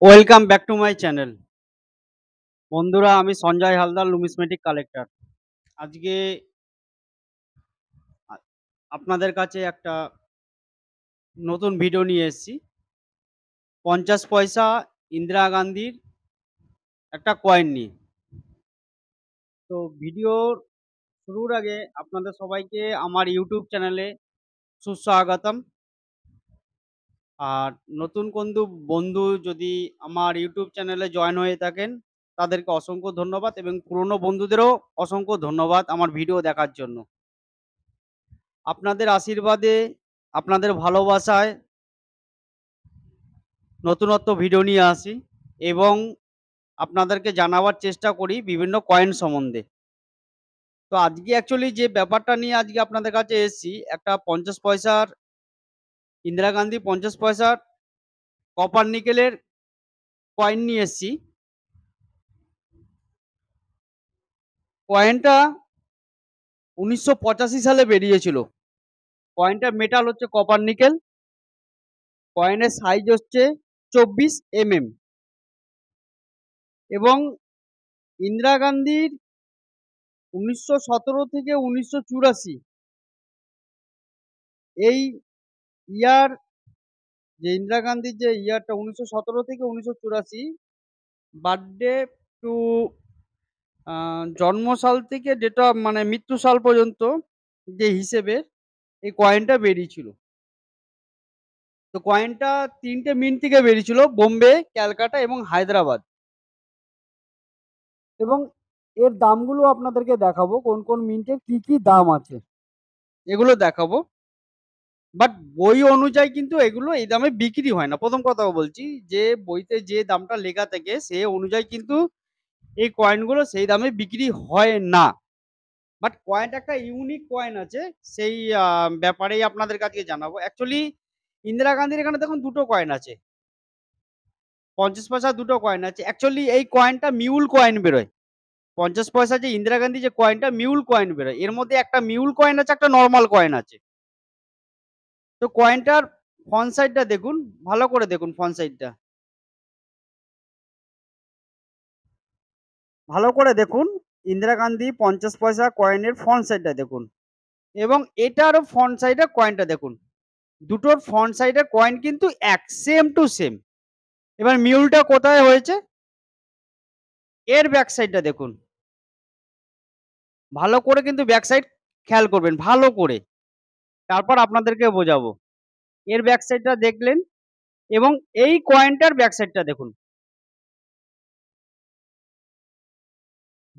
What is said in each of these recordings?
Welcome back to my channel. বন্ধুরা, আমি Sanjay Haldar, লুমিসমেটিক collector. আজকে আ- আপনাদের কাছে একটা নতুন ভিডিও নিয়ে এসেছি। 50 পয়সা ইন্দিরা গান্ধীর একটা কয়েন নিয়ে। তো ভিডিওর শুরুর আগে আপনাদের সবাইকে আমার ইউটিউব চ্যানেলে সুস্বাগতম। আর নতুন বন্ধু বন্ধু যদি আমার ইউটিউব চ্যানেলে জয়েন হয়ে থাকেন, তাদেরকে অসংখ্য ধন্যবাদ, এবং পুরনো বন্ধুদেরও অসংখ্য ধন্যবাদ আমার ভিডিও দেখার জন্য। আপনাদের আশীর্বাদে, আপনাদের ভালোবাসায় নতুনত্ব ভিডিও নিয়ে আসি এবং আপনাদেরকে জানাবার চেষ্টা করি বিভিন্ন কয়েন সম্বন্ধে। তো আজকে অ্যাকচুয়ালি যে ব্যাপারটা নিয়ে আজকে আপনাদের কাছে এসেছি, একটা 50 পয়সার ইন্দিরা গান্ধী 50 পয়সার কপার নিকেলের কয়েন নিয়ে এসেছি। কয়েনটা 1985 সালে বেরিয়েছিল। কয়েনটার মেটাল হচ্ছে কপার নিকেল। কয়েনের সাইজ হচ্ছে 24 mm, এবং ইন্দিরা গান্ধীর 1917 থেকে 1984 এই ইয়ার, যে ইন্দিরা গান্ধীর যে ইয়ারটা 1917 থেকে 1984 বার্থডে টু জন্মসাল থেকে যেটা মানে মৃত্যু সাল পর্যন্ত যে হিসেবে এই কয়েনটা বেরিয়েছিল। তো কয়েনটা তিনটে মিন্ট থেকে বেরিয়েছিল: বোম্বে, ক্যালকাটা এবং হায়দ্রাবাদ। এবং এর দামগুলো আপনাদেরকে দেখাবো, কোন কোন মিন্টের কি কি দাম আছে এগুলো দেখাবো। বাট বই অনুযায়ী কিন্তু এগুলো এই দামে বিক্রি হয় না। প্রথম কথা বলছি যে বইতে যে দামটা লেখা থাকে সে অনুযায়ী কিন্তু এই কয়েনগুলো সেই দামে বিক্রি হয় না। বাট কয়েনটা একটা ইউনিক কয়েন আছে, সেই ব্যাপারেই আপনাদের কাছে জানাবো। অ্যাকচুয়ালি ইন্দিরা গান্ধীর এখানে দেখুন দুটো কয়েন আছে, 50 পয়সা দুটো কয়েন আছে। অ্যাকচুয়ালি এই কয়েনটা মিউল কয়েন বেরোয়। 50 পয়সা যে ইন্দিরা গান্ধী যে কয়েনটা, মিউল কয়েন বেরোয়। এর মধ্যে একটা মিউল কয়েন আছে, একটা নর্মাল কয়েন আছে। তো কয়েনটার ফ্রন্ট সাইডটা দেখুন, ভালো করে দেখুন ফ্রন্ট সাইডটা, ভালো করে দেখুন। ইন্দিরা গান্ধী 50 পয়সা কয়েনের ফ্রন্ট সাইডটা দেখুন, এবং এটারও ফ্রন্ট সাইডের কয়েনটা দেখুন। দুটোর ফ্রন্ট সাইডের কয়েন কিন্তু এক, সেম টু সেম। এবার মিউলটা কোথায় হয়েছে, এর ব্যাক সাইডটা দেখুন। ভালো করে কিন্তু ব্যাক সাইড খেয়াল করবেন ভালো করে, তারপর আপনাদেরকে বোঝাবো। এর ব্যাক সাইডটা দেখলেন, এবং এই কয়েনটার ব্যাক সাইডটা দেখুন।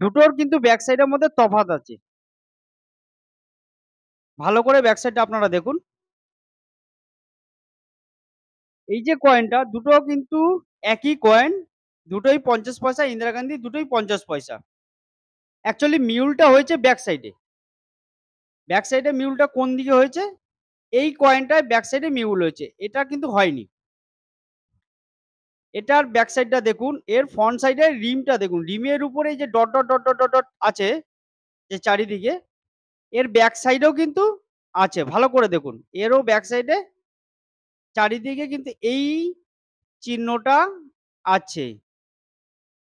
দুটোর কিন্তু ব্যাক সাইডের মধ্যে তফাৎ আছে। ভালো করে ব্যাক সাইডটা আপনারা দেখুন। এই যে কয়েনটা, দুটো কিন্তু একই কয়েন, দুটোই 50 পয়সা। ইন্দিরা গান্ধী দুটোই 50 পয়সা। অ্যাকচুয়ালি মিউলটা হয়েছে ব্যাক সাইডে। ব্যাক সাইডে মিউলটা কোন দিকে হয়েছে, এই কয়েনটায় ব্যাক সাইডে মিউল হয়েছে, এটা কিন্তু হয়নি। এটার ব্যাক সাইডটা দেখুন, এর ফ্রন্ট সাইডে রিমটা দেখুন, রিমের উপরে এই যে dot dot dot dot dot dot আছে যে চারিদিকে, এর ব্যাক সাইডেও কিন্তু আছে। ভালো করে দেখুন, এরও ব্যাক সাইডে চারিদিকে কিন্তু এই চিহ্নটা আছে।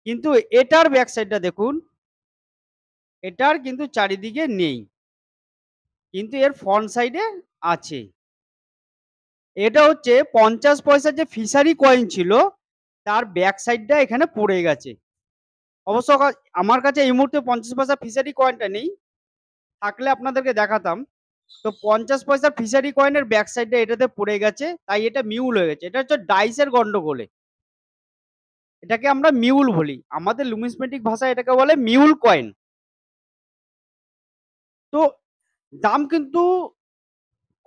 কিন্তু এটার ব্যাক সাইডটা দেখুন, এটার কিন্তু চারিদিকে নেই, কিন্তু এর ফ্রন্ট সাইডে আছে। এটা হচ্ছে 50 পয়সার যে ফিশারি কয়েন ছিল, তার ব্যাক সাইডটা এখানে পড়ে গেছে। অবশ্য আমার কাছে এই মুহূর্তে 50 পয়সা ফিশারি কয়েনটা নেই, থাকলে আপনাদেরকে দেখাতাম। তো 50 পয়সা ফিশারি কয়েনের ব্যাক সাইডটা এটাতে পড়ে গেছে, তাই এটা মিউল হয়ে গেছে। এটা হচ্ছে ডাইসের গন্ডগোলে, এটাকে আমরা মিউল বলি, আমাদের লুমিসমেটিক ভাষায় এটাকে বলে মিউল কয়েন। তো দাম কিন্তু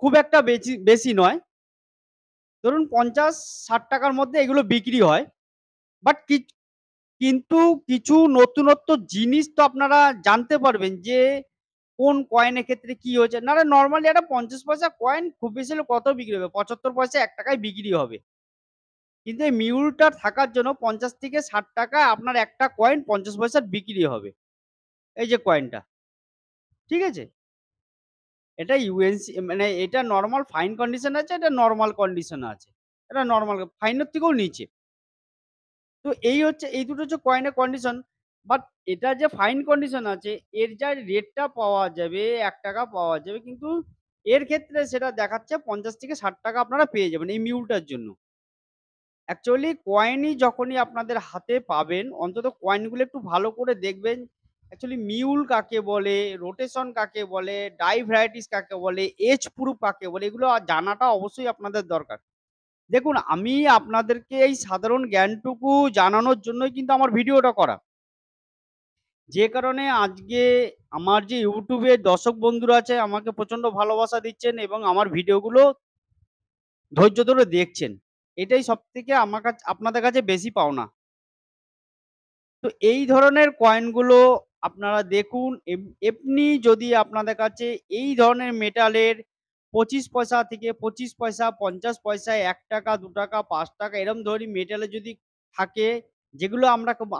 খুব একটা বেশি বেশি নয়, ধরুন 50-60 টাকার মধ্যে এগুলো বিক্রি হয়। বাট কিন্তু কিছু নতুনত্ব জিনিস তো আপনারা জানতে পারবেন যে কোন কয়েনের ক্ষেত্রে কি হয়েছে। না, নর্মালি একটা 50 পয়সা কয়েন খুব বেশি হলে কত বিক্রি হবে, 75 পয়সা 1 টাকায় বিক্রি হবে। কিন্তু এই মিউলটা থাকার জন্য 50 থেকে 60 টাকা আপনার একটা কয়েন 50 পয়সার বিক্রি হবে। এই যে কয়েনটা, ঠিক আছে, এটা ইউএনসি, মানে এটা নর্মাল ফাইন কন্ডিশন আছে, এটা নর্মাল কন্ডিশন আছে, এটা নর্মাল ফাইনের থেকেও নিচে। তো এই দুটো হচ্ছে কয়েনের কন্ডিশন। বাট এটা যে ফাইন কন্ডিশন আছে, এর যা রেটটা পাওয়া যাবে ৳১ পাওয়া যাবে। কিন্তু এর ক্ষেত্রে সেটা দেখাচ্ছে ৳৫০ থেকে ৳৬০ আপনারা পেয়ে যাবেন এই মিউলটার জন্য। অ্যাকচুয়ালি কয়েনই যখনই আপনাদের হাতে পাবেন, অন্তত কয়েনগুলো একটু ভালো করে দেখবেন। অ্যাকচুয়ালি মিউল কাকে বলে, রোটেশন কাকে বলে, ডাই ভ্যারাইটিস কাকে বলে, এজ প্রুফ কাকে বলে, এগুলো জানাটা অবশ্যই আপনাদের দরকার। দেখুন, আমি আপনাদেরকে এই সাধারণ জ্ঞানটুকু জানানোর জন্যই কিন্তু আমার ভিডিওটা করা। যে কারণে আজকে আমার যে YouTube এর দর্শক বন্ধুরা আছে আমাকে প্রচন্ড ভালোবাসা দিচ্ছেন এবং আমার ভিডিওগুলো ধৈর্য ধরে দেখছেন। এটাই সবথেকে আপনাদের কাছে বেশি পাওনা। তো এই ধরনের কয়েনগুলো আপনারা দেখুন, এমনি যদি আপনাদের কাছে এই ধরনের মেটালের 25 পয়সা থেকে 25 পয়সা, 50 পয়সা, ৳১, ৳২, ৳৫ এরম ধরি মেটালের যদি থাকে, যেগুলো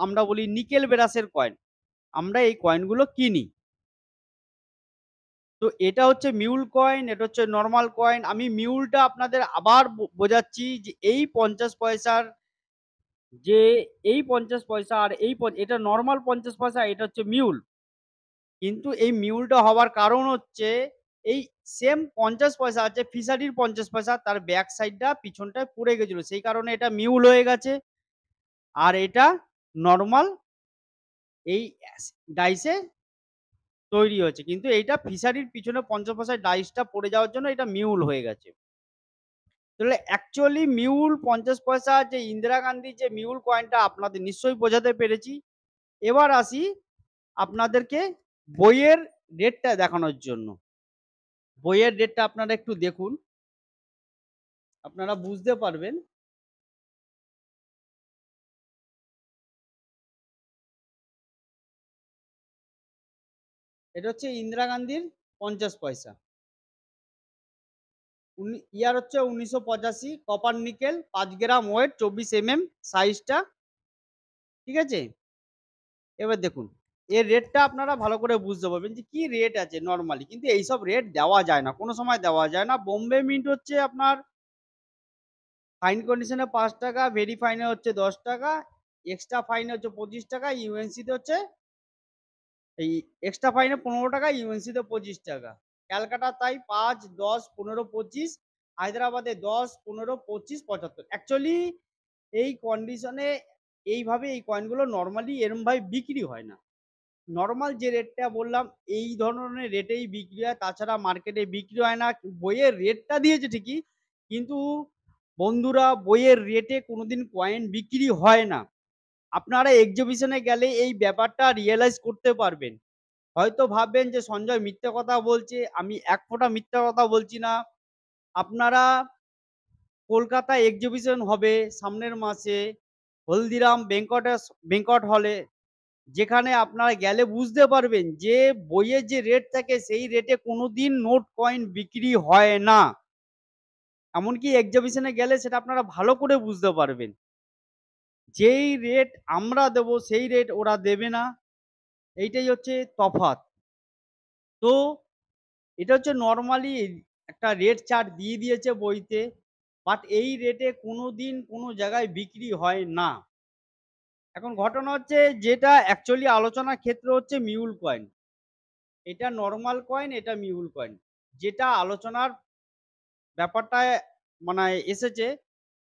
আমরা বলি নিকেল ব্রাশের কয়েন। আমরা এই কয়েনগুলো কিনি। তো এটা হচ্ছে মিউল কয়েন, এটা হচ্ছে নরমাল কয়েন। আমি মিউলটা আপনাদের আবার বোঝাচ্ছি যে এই ৫০ পয়সার যে এই ৫০ পয়সা আর এটা নরমাল ৫০ পয়সা, এটা হচ্ছে মিউল। কিন্তু এই মিউলটা হওয়ার কারণ হচ্ছে এই সেম ৫০ পয়সা আছে, ফিশারির ৫০ পয়সা, তার ব্যাক সাইডটা পিছনটায় পড়ে গেছিল। সেই কারণে এটা মিউল হয়ে গেছে। আর এটা নরমাল এই ডাইসে তৈরি হয়েছে। কিন্তু এইটা ফিশারির পিছনে ৫০ পয়সার ডাইসটা পড়ে যাওয়ার জন্য এটা মিউল হয়ে গেছে। তাহলে অ্যাকচুয়ালি মিউল ৫০ পয়সা যে ইন্দিরা গান্ধীর যে মিউল কয়েনটা আপনাদের নিশ্চয়ই বোঝাতে পেরেছি। এবার আসি আপনাদেরকে বইয়ের রেটটা দেখানোর জন্য। বইয়ের রেটটা আপনারা একটু দেখুন, আপনারা বুঝতে পারবেন। এটা হচ্ছে ইন্দিরা গান্ধীর ৫০ পয়সা। ইয়ার হচ্ছে ১৯৮৫, কপার নিকেল, ৫ গ্রাম ওয়েট, ২৪ সাইজটা। ঠিক আছে? এবার দেখুন, এর রেটটা আপনারা ভালো করে বুঝতে পারবেন যে কি রেট আছে নরমালি। কিন্তু এইসব রেট দেওয়া যায় না। কোন সময় দেওয়া যায় না। বোম্বে মিন্ট হচ্ছে আপনার ফাইন কন্ডিশনে ৳৫, ভেরি ফাইনে হচ্ছে ৳১০, এক্সট্রা ফাইনে হচ্ছে ৳২৫, ইউএনসি তে হচ্ছে এই এক্সট্রা ফাইনে ৳১৫, ইউএনসি তে ৳২৫। ক্যালকাটা তাই ৫, ১০, ১৫, ২৫, হায়দ্রাবাদে ১০, ১৫, ২৫, ৭৫। অ্যাকচুয়ালি এই কন্ডিশনে এইভাবে এই কয়েনগুলো নরমালি এরমভাবে বিক্রি হয় না। নরমাল যে রেটটা বললাম এই ধরনের রেটেই বিক্রি হয়। তাছাড়া মার্কেটে বিক্রি হয় না। বইয়ের রেটটা দিয়েছে ঠিকই। কিন্তু বন্ধুরা, বইয়ের রেটে কোনোদিন কয়েন বিক্রি হয় না। আপনারা এক্সিবিশনে গেলে এই ব্যাপারটা রিয়ালাইজ করতে পারবেন। হয়তো ভাববেন যে সঞ্জয় মিথ্যে কথা বলছে। আমি এক ফোঁটা মিথ্যা কথা বলছি না। আপনারা কলকাতায় এক্সিবিশন হবে সামনের মাসে হলদিরাম বেঙ্কট হলে। যেখানে আপনারা গেলে বুঝতে পারবেন যে বইয়ের যে রেট থাকে সেই রেটে কোনোদিন নোট কয়েন বিক্রি হয় না। এমনকি এক্সিবিশনে গেলে সেটা আপনারা ভালো করে বুঝতে পারবেন। যেই রেট আমরা দেব সেই রেট ওরা দেবে না। এইটাই হচ্ছে তফাৎ। তো এটা হচ্ছে নরমালি একটা রেট চার্ট দিয়ে দিয়েছে বইতে। বাট এই রেটে কোনোদিন কোনো জায়গায় বিক্রি হয় না। এখন ঘটনা হচ্ছে যেটা অ্যাকচুয়ালি আলোচনার ক্ষেত্র হচ্ছে মিউল কয়েন। এটা নরমাল কয়েন, এটা মিউল কয়েন। যেটা আলোচনার ব্যাপারটায় মানে এসেছে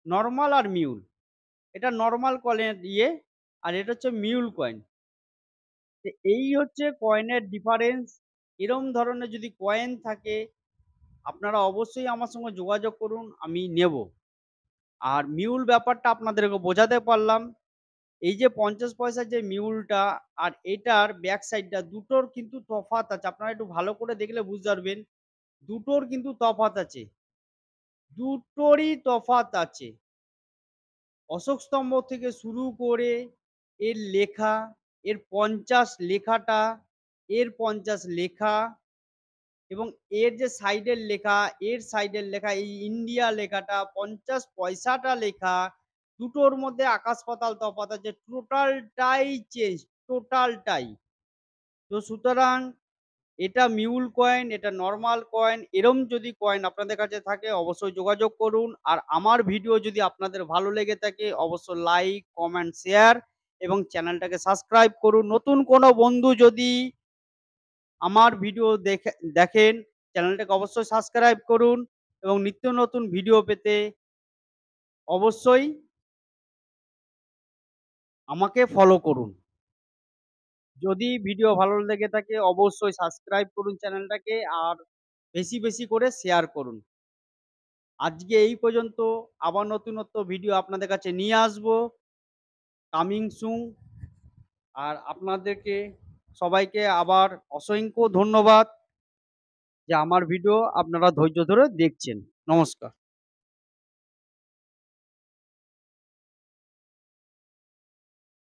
নরমাল আর মিউল। এটা নরমাল কয়েনের আর এটা হচ্ছে মিউল কয়েন। এই হচ্ছে কয়েনের ডিফারেন্স। এরম ধরনের যদি কয়েন থাকে আপনারা অবশ্যই আমার সঙ্গে যোগাযোগ করুন, আমি নেব। আর মিউল ব্যাপারটা আপনাদেরকে বোঝাতে পারলাম। এই যে ৫০ পয়সার যে মিউলটা আর এটার ব্যাক সাইডটা দুটোর কিন্তু তফাৎ আছে। আপনারা একটু ভালো করে দেখলে বুঝতে পারবেন। দুটোর কিন্তু তফাৎ আছে। দুটোরই তফাৎ আছে। অশোক স্তম্ভ থেকে শুরু করে এর লেখা, এর ৫০ লেখাটা, এর ৫০ লেখা এবং এর যে সাইডের লেখা, এর সাইডের লেখা, এই ইন্ডিয়া লেখাটা, ৫০ পয়সাটা লেখা, দুটোর মধ্যে আকাশ পাতাল তফাৎ আছে। টোটালটাই চেঞ্জ, টোটালটাই। তো সুতরাং এটা মিউল কয়েন, এটা নরমাল কয়েন। এরম যদি কয়েন আপনাদের কাছে থাকে অবশ্যই যোগাযোগ করুন। আর আমার ভিডিও যদি আপনাদের ভালো লেগে থাকে অবশ্যই লাইক, কমেন্ট, শেয়ার এবং চ্যানেলটাকে সাবস্ক্রাইব করুন। নতুন কোনো বন্ধু যদি আমার ভিডিও দেখেন, চ্যানেলটাকে অবশ্যই সাবস্ক্রাইব করুন এবং নিত্য নতুন ভিডিও পেতে অবশ্যই আমাকে ফলো করুন। যদি ভিডিও ভালো লেগে থাকে অবশ্যই সাবস্ক্রাইব করুন চ্যানেলটাকে আর বেশি, বেশি করে শেয়ার করুন। আজকে এই পর্যন্ত। আবার নতুনত্ব ভিডিও আপনাদের কাছে নিয়ে আসবো। Coming soon. আর আপনাদেরকে সবাইকে আবার অসংখ্য ধন্যবাদ যে আমার ভিডিও আপনারা ধৈর্য ধরে দেখছেন। নমস্কার।